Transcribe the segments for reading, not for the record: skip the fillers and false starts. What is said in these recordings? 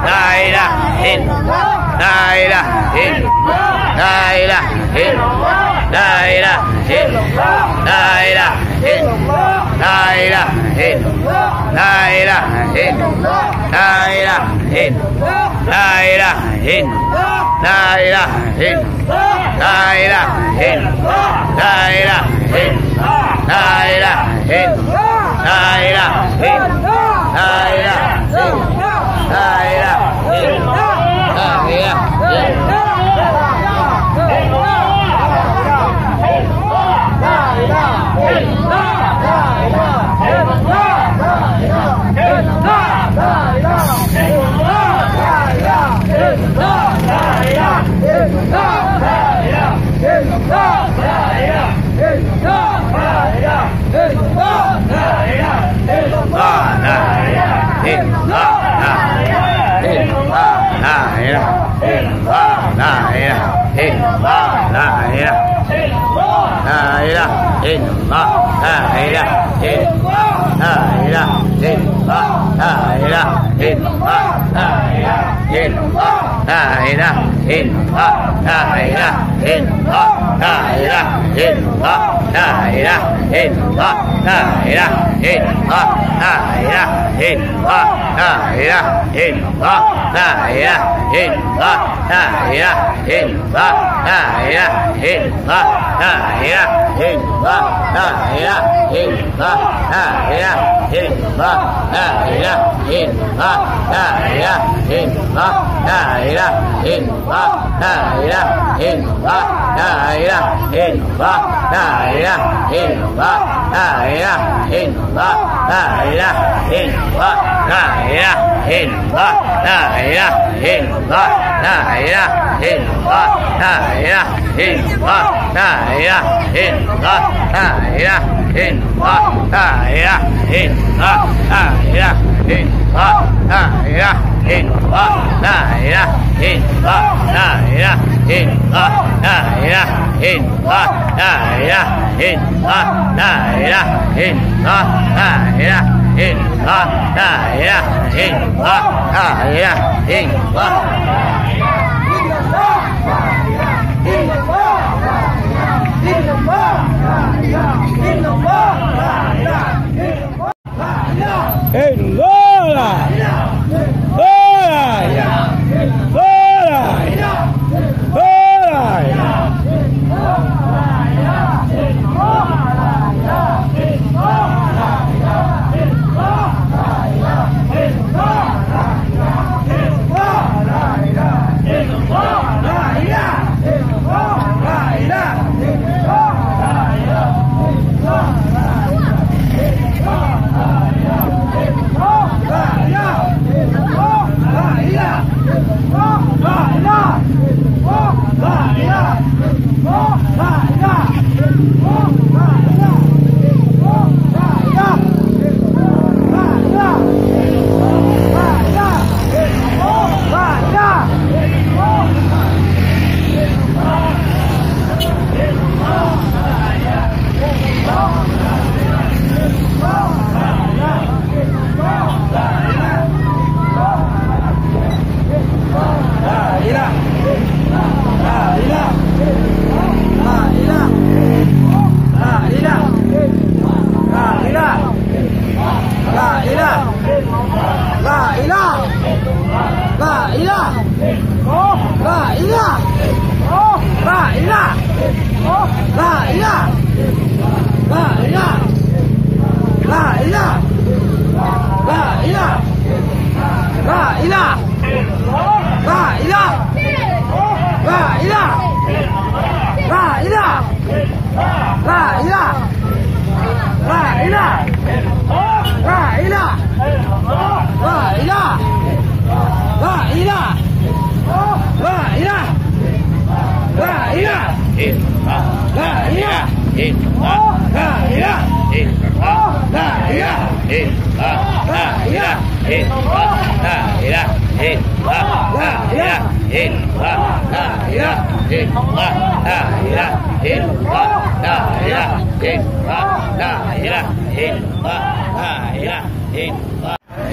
La ilaha illallah.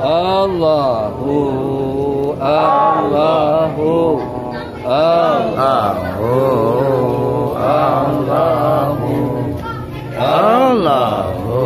Allahu Allahu Allahu Allahu Allahu Allahu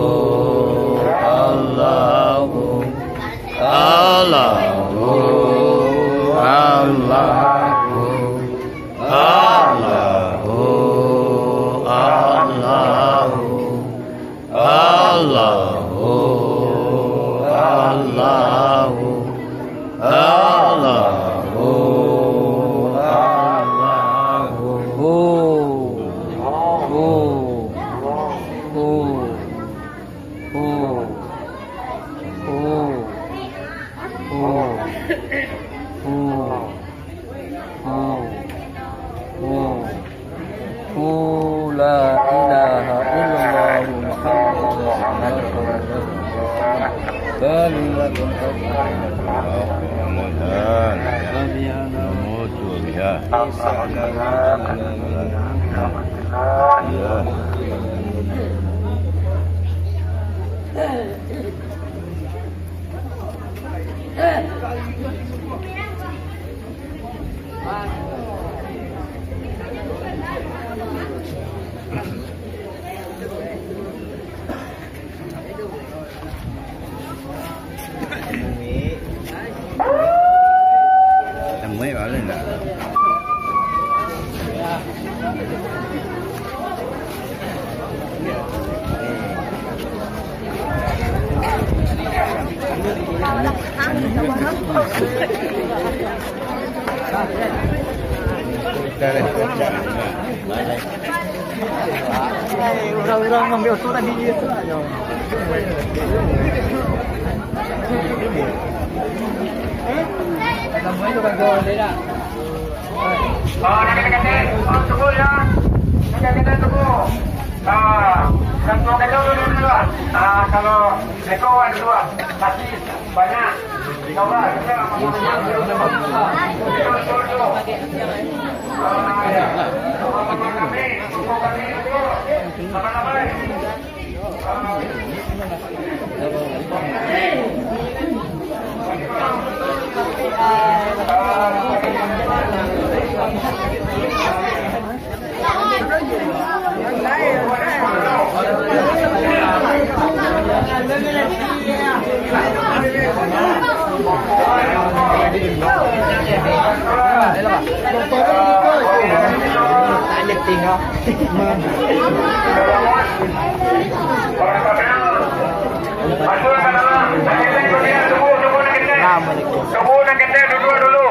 La ilaha illallah Muhammadur Mấy bảo lên nè. Orang-orang ambil tu tadi itu aja. Namanya juga gol dia. Dekat-dekat, tunggu ya. Dekat-dekat tunggu. Kalau dulu. Kalau Eko ada dua, masih banyak. Coba kita Kemudian kita dulu.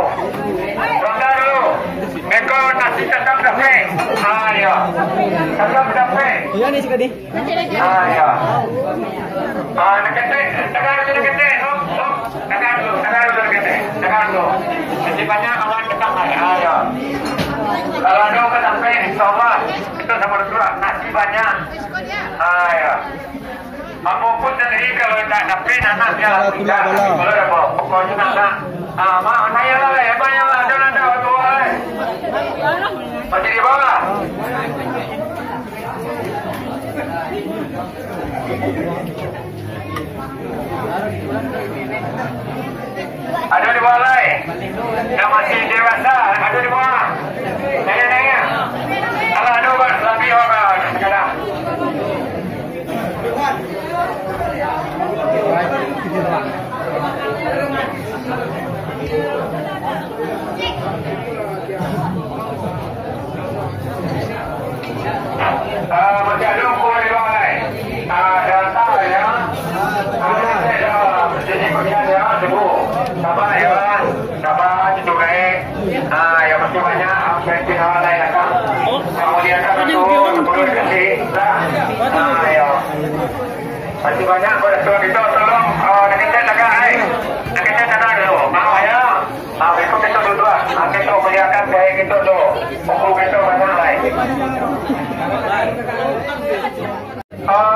Bangga dulu. Eko nasi tetap dapat. Ya. Tetap dapat. Ya ni sekali. Ya. Nak kita, dengar dulu kita. Dengar dulu kita. Dengar dulu. Jadi banyak awan dekat ya. Kalau ada orang sampai, insyaallah kita sama dulu nasi banyak. Ya. Apapun sendiri kalau tak dapat anak dia tidak. Kalau dapat pokoknya nak. Mak saya lah, banyak lah, jangan ada waktu lah. Masih di bawah. Ada di bawah lah. Yang masih dewasa, ada di bawah. Nanya. Kalau ada orang lebih orang sekarang. Masih ada ukur di bawah ni. Data ya. Jadi bagian ya, tunggu. Sabar ya, sabar juga. Ya masih banyak bensin awal lain kan. Kemudian kan tu, perlu kasih. Ya. Masih banyak pada kita tolong nak kita jaga nak kita jaga dulu. Mau ya. Besok kita dulu lah. Kita melihatkan gaya kita dulu. Pokok kita banyak lain.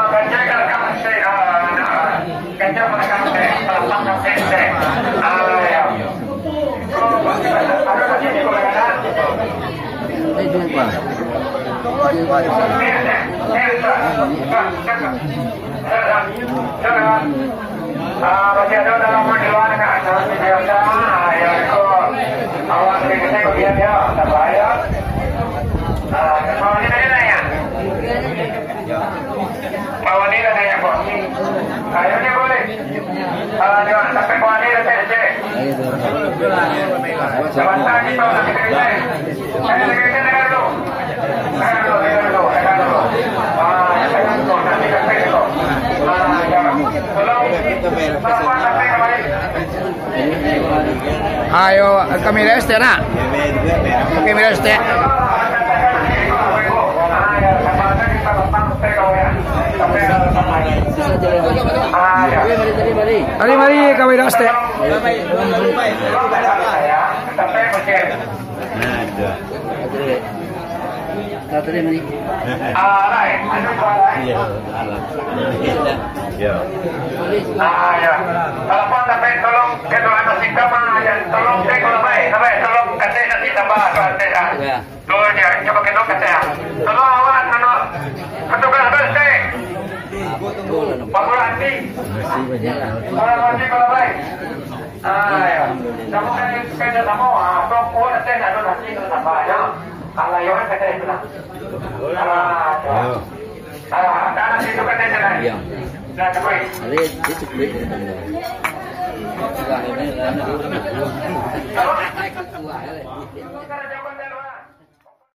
Ganjar kalau kamu saya, ganjar mana kamu saya, pelapang kamu saya. Ya. Ada macam ni kalau ada. Ini jumpa. Jangan. Masih ada dalam di luar kan? Biasa, ya ikut. Awak kita kemudian ya, tak bahaya. Mau ni tadi nanya? Mau ni dah nanya kok. Ayo ni boleh. Dia sampai kau ni dah cek. Sebentar ni kau nak cek. Ayo kita dengar dulu. Dengar dulu. Nanti kita cek dulu. Ayo kamera este nak. Kamera este. Mari kamera este. Tadi mari. Ya. Ya. Telepon tapi tolong kedua anak kita mah ya tolong cek kalau baik, tolong kasih nanti tambah kasih ah. Tolong ya coba kedua kasih ah. Tolong awak nano petugas bersih. Pemulati. Pemulati kalau baik. Ya. Kamu kan kerja sama ah, kau pun ada nanti tambah ya. Kalau yang kata itu lah. Anak itu kata jalan. Iya. Dah cepat. Ali dia cepat. Kalau